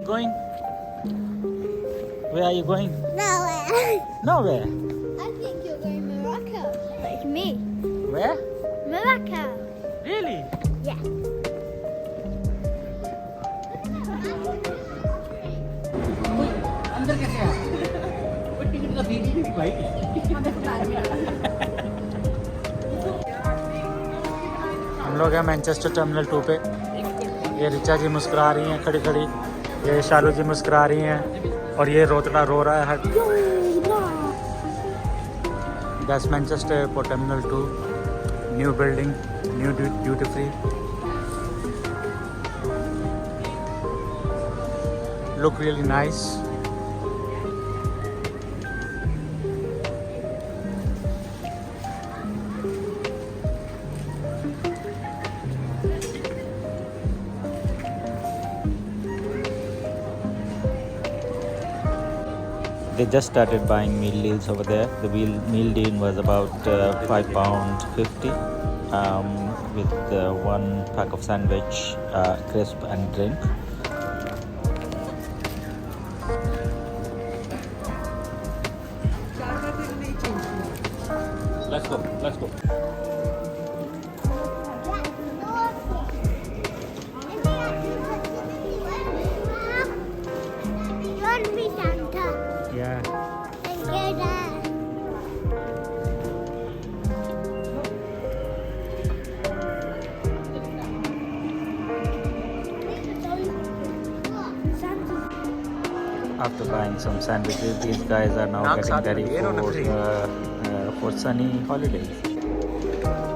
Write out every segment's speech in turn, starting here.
going? Where are you going? Nowhere. Nowhere. I think you're going to Morocco. Like me. Where? Morocco. Really? Yeah. अंदर कैसे आ? वो ticket का दे दीजिए भाई। हम लोग हैं मैनचेस्टर टर्मिनल 2 पे। ये रिचा जी मुस्कुरा रही हैं खड़ी खड़ी, ये शालू जी मुस्कुरा रही हैं और ये रोतड़ा रो रहा है। That's Manchester airport terminal 2, new building, new duty free. Look really nice. They just started buying meal deals over there. The meal deal was about £5.50 with one pack of sandwich, crisp and drink. Let's go. Let's go. You want to be Santa? Yeah. And get that. After buying some sandwiches, these guys are now getting ready for sunny holidays.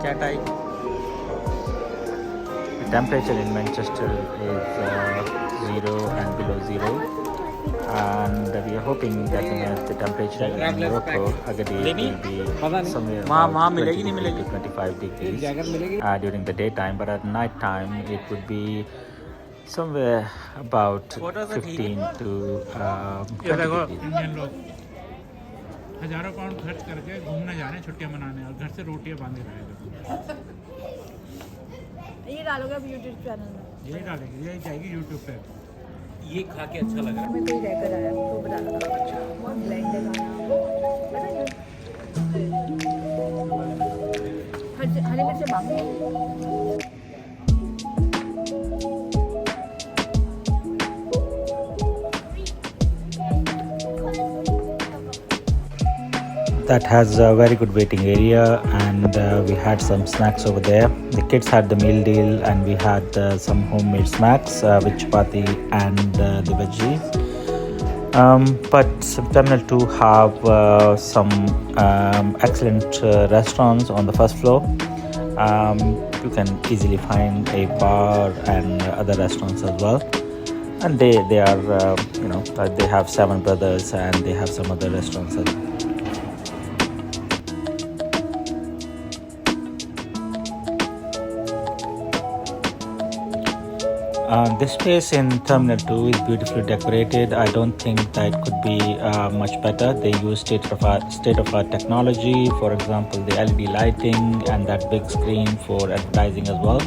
Kya type? The temperature in Manchester is 0 and below 0, and we are hoping that the temperature in Morocco, Agadir, will be somewhere about 20 to 25 degrees during the daytime, but at night time it would be somewhere about 15 to 20 degrees. Indian लोग हजारों pound खर्च करके घूमने जा रहे हैं, छुट्टियां मनाने, और घर से रोटियां बांधे रहे हैं। ये डालोगे अब यूट्यूब चैनल में? यही डालेंगे, यही जाएगी यूट्यूब पे। ये खा के अच्छा लगा। मैं कोई रहकर आया तो बता रहा था बहुत ब्लेंड है खाना। हरी मिर्च बाकी that has a very good waiting area, and we had some snacks over there. The kids had the meal deal and we had some homemade snacks with chapati and the veggies. But Terminal 2 have some excellent restaurants on the first floor. You can easily find a bar and other restaurants as well, and they are they have Seven Brothers and they have some other restaurants as well. This place in Terminal 2 is beautifully decorated. I don't think that it could be much better. They use state-of-art technology, for example the LED lighting and that big screen for advertising as well.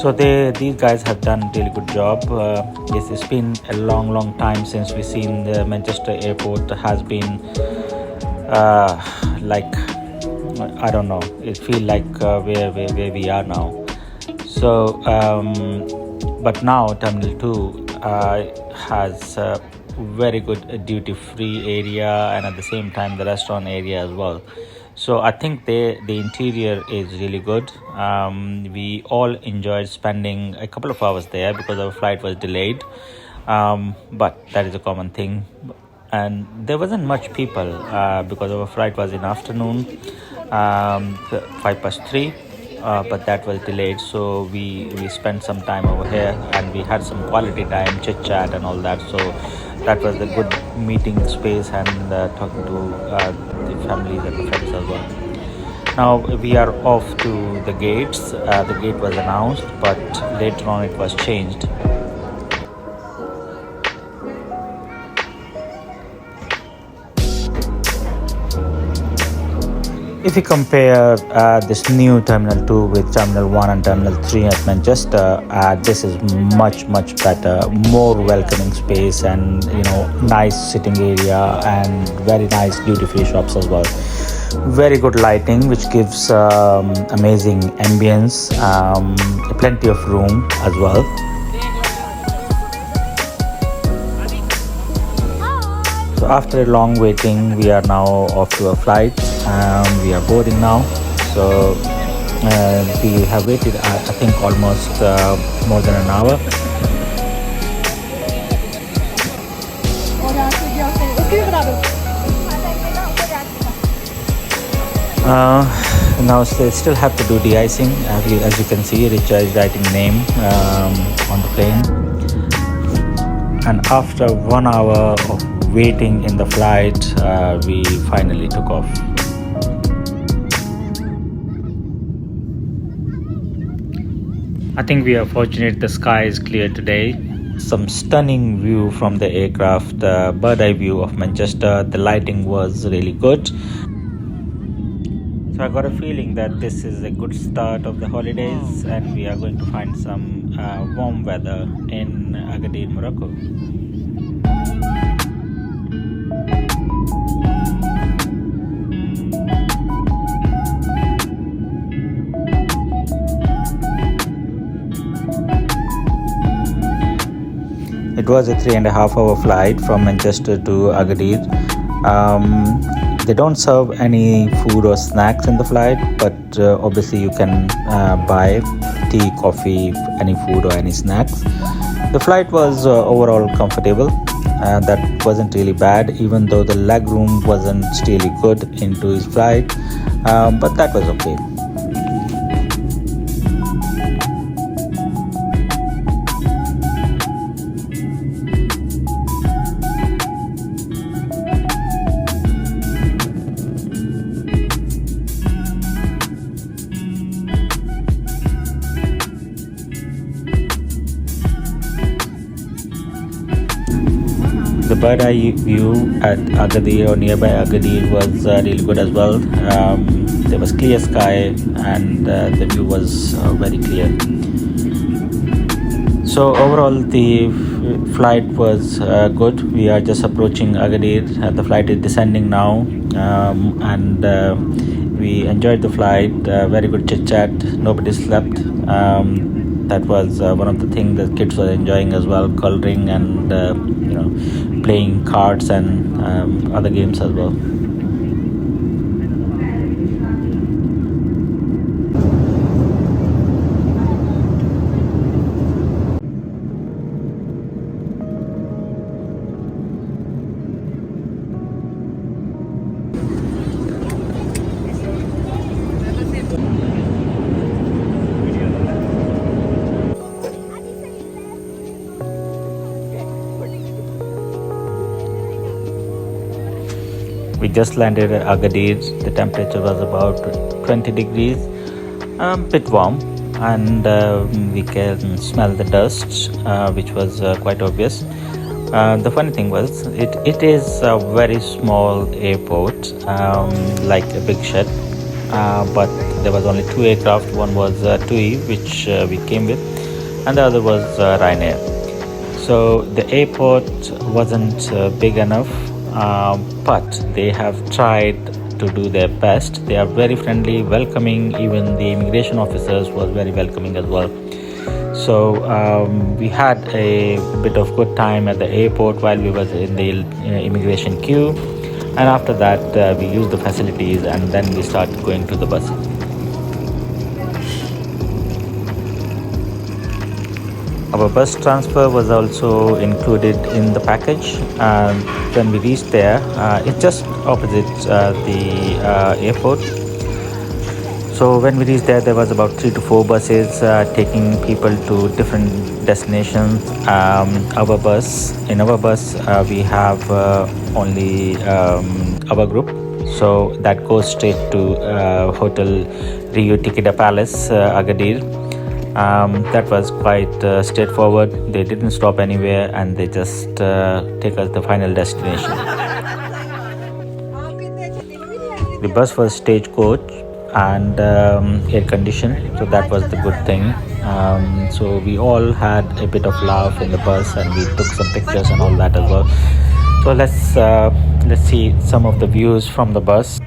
So these guys have done a really good job. It's been a long time since we've seen the Manchester airport. Has been like, I don't know, it feels like where we are now. So but now Terminal 2 has a very good duty-free area, and at the same time the restaurant area as well. So I think the interior is really good. We all enjoyed spending a couple of hours there because our flight was delayed, but that is a common thing. And there wasn't much people because our flight was in afternoon, 3:05. But that was delayed, so we spent some time over here and we had some quality time, chit chat and all that. So that was a good meeting space and talking to the families and the friends as well. Now we are off to the gates. The gate was announced, but later on it was changed. If you compare this new Terminal 2 with Terminal 1 and Terminal 3 at Manchester, this is much better, more welcoming space, and nice sitting area and very nice duty-free shops as well. Very good lighting, which gives amazing ambience, plenty of room as well. So after a long waiting, we are now off to a flight. We are boarding now. So we have waited, I think, almost more than an hour. Now they still have to do de-icing. As you can see, Richa is writing name on the plane. And after 1 hour of waiting in the flight, we finally took off. I think we are fortunate the sky is clear today. Some stunning view from the aircraft, bird eye view of Manchester. The lighting was really good. So I got a feeling that this is a good start of the holidays, and we are going to find some warm weather in Agadir, Morocco. It was a 3.5 hour flight from Manchester to Agadir. They don't serve any food or snacks in the flight, but obviously you can buy tea, coffee, any food or any snacks. The flight was overall comfortable. That wasn't really bad, even though the leg room wasn't really good into his flight, but that was okay. The bird eye view at Agadir or nearby Agadir was really good as well. There was clear sky, and the view was very clear. So overall the flight was good. We are just approaching Agadir. The flight is descending now, and we enjoyed the flight. Very good chit chat. Nobody slept. That was one of the things the kids were enjoying as well, coloring and playing cards and other games as well. We just landed at Agadir. The temperature was about 20 degrees, bit warm, and we can smell the dust, which was quite obvious. The funny thing was, it is a very small airport, like a big shed, but there was only 2 aircraft. One was TUI, which we came with, and the other was Ryanair. So the airport wasn't big enough, but they have tried to do their best. They are very friendly, welcoming. Even the immigration officers was very welcoming as well. So we had a bit of good time at the airport while we was in the immigration queue, and after that we used the facilities, and then we started going to the buses. Our bus transfer was also included in the package. When we reached there, it's just opposite the airport. So when we reached there was about 3 to 4 buses taking people to different destinations. In our bus, we have only our group. So that goes straight to Hotel Riu Tikida Palace, Agadir. That was quite straightforward. They didn't stop anywhere, and they just take us the final destination. The bus was stagecoach and air conditioned, so that was the good thing. So we all had a bit of laugh in the bus, and we took some pictures and all that as well. So let's see some of the views from the bus.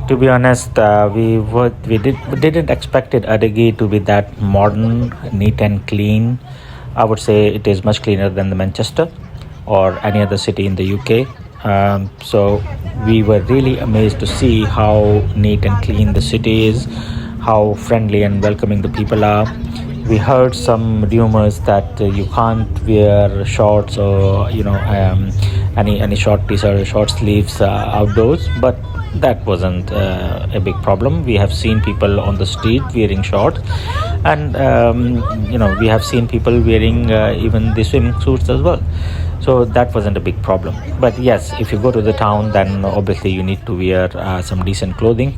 To be honest, we didn't expect it Agadir to be that modern, neat and clean. I would say it is much cleaner than the Manchester or any other city in the UK. So we were really amazed to see how neat and clean the city is, how friendly and welcoming the people are. We heard some rumors that you can't wear shorts or any short t-shirt or short sleeves outdoors, but that wasn't a big problem. We have seen people on the street wearing shorts, and we have seen people wearing even the swimming suits as well. So that wasn't a big problem. But yes, if you go to the town, then obviously you need to wear some decent clothing.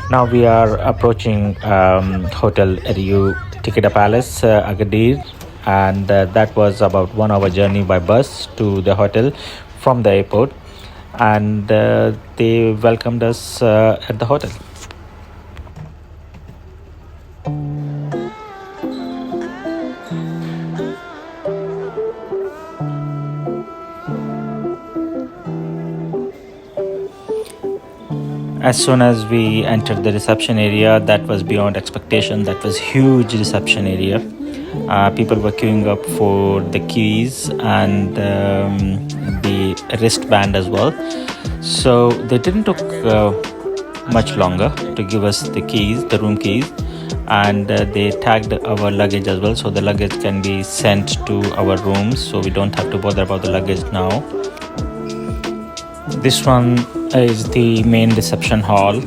Now we are approaching Hotel Riu Tikida Palace, Agadir, and that was about 1 hour journey by bus to the hotel from the airport, and they welcomed us at the hotel. As soon as we entered the reception area, that was beyond expectation. That was huge reception area. People were queuing up for the keys and the wristband as well. So they didn't took much longer to give us the keys, the room keys, and they tagged our luggage as well. So the luggage can be sent to our rooms, so we don't have to bother about the luggage now. This one is the main reception hall,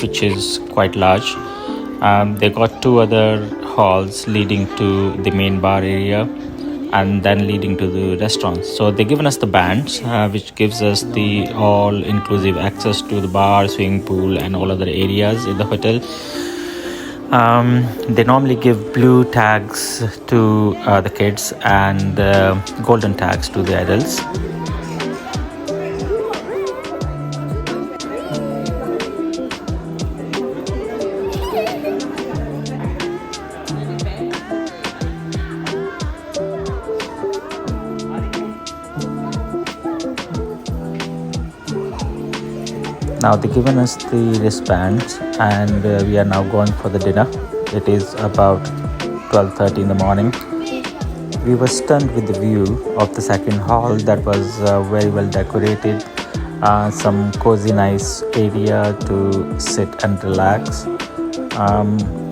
which is quite large. They got 2 other halls leading to the main bar area and then leading to the restaurants. So they've given us the bands, which gives us the all-inclusive access to the bar, swimming pool and all other areas in the hotel. They normally give blue tags to the kids and golden tags to the adults. Now they've given us the wristbands, and we are now going for the dinner. It is about 12:30 in the morning. We were stunned with the view of the second hall that was very well decorated. Some cozy nice area to sit and relax.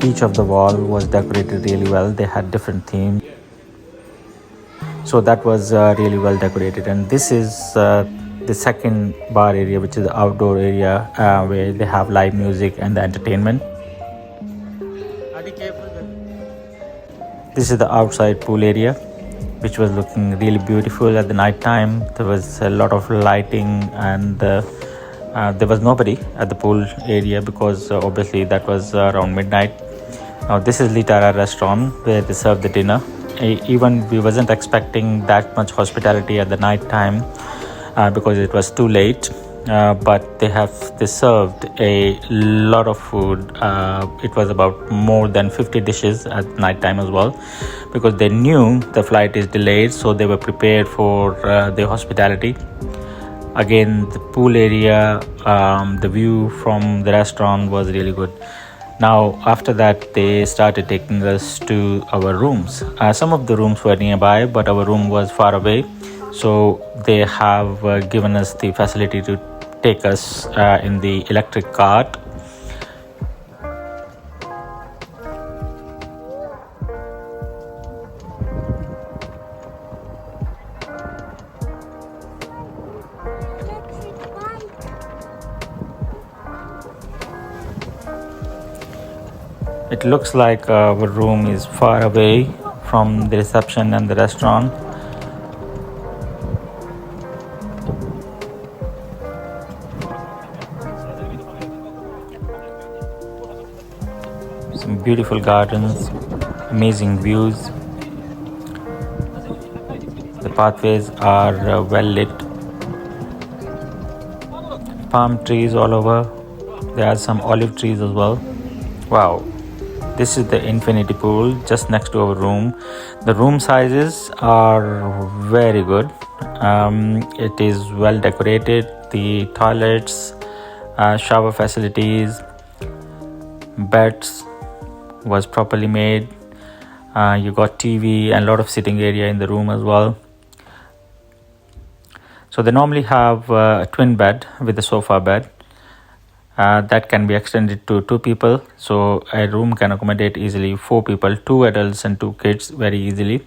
Each of the wall was decorated really well. They had different themes. So that was really well decorated, and this is the second bar area, which is the outdoor area where they have live music and the entertainment. This is the outside pool area, which was looking really beautiful at the night time. There was a lot of lighting, and there was nobody at the pool area because obviously that was around midnight. Now this is Litara restaurant where they serve the dinner. Even we wasn't expecting that much hospitality at the night time because it was too late, but they served a lot of food. It was about more than 50 dishes at night time as well, because they knew the flight is delayed, so they were prepared for the hospitality. Again, the pool area, the view from the restaurant was really good. Now after that, they started taking us to our rooms. Some of the rooms were nearby, but our room was far away, so they have given us the facility to take us in the electric cart. It looks like our room is far away from the reception and the restaurant. Some beautiful gardens, amazing views. The pathways are well lit. Palm trees all over, There are some olive trees as well. Wow, this is the infinity pool just next to our room. The room sizes are very good. It is well decorated. The toilets, shower facilities, beds was properly made. You got TV and a lot of sitting area in the room as well. So they normally have a twin bed with a sofa bed. That can be extended to 2 people, so a room can accommodate easily 4 people, 2 adults and 2 kids very easily.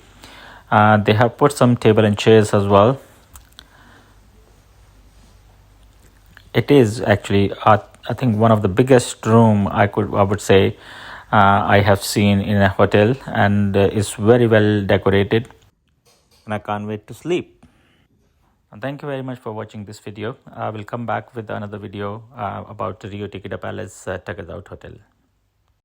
They have put some table and chairs as well. It is actually I think one of the biggest room I would say I have seen in a hotel, and is very well decorated, and I can't wait to sleep. And thank you very much for watching this video. I will come back with another video about the Riu Tikida Palace Taghazout Hotel.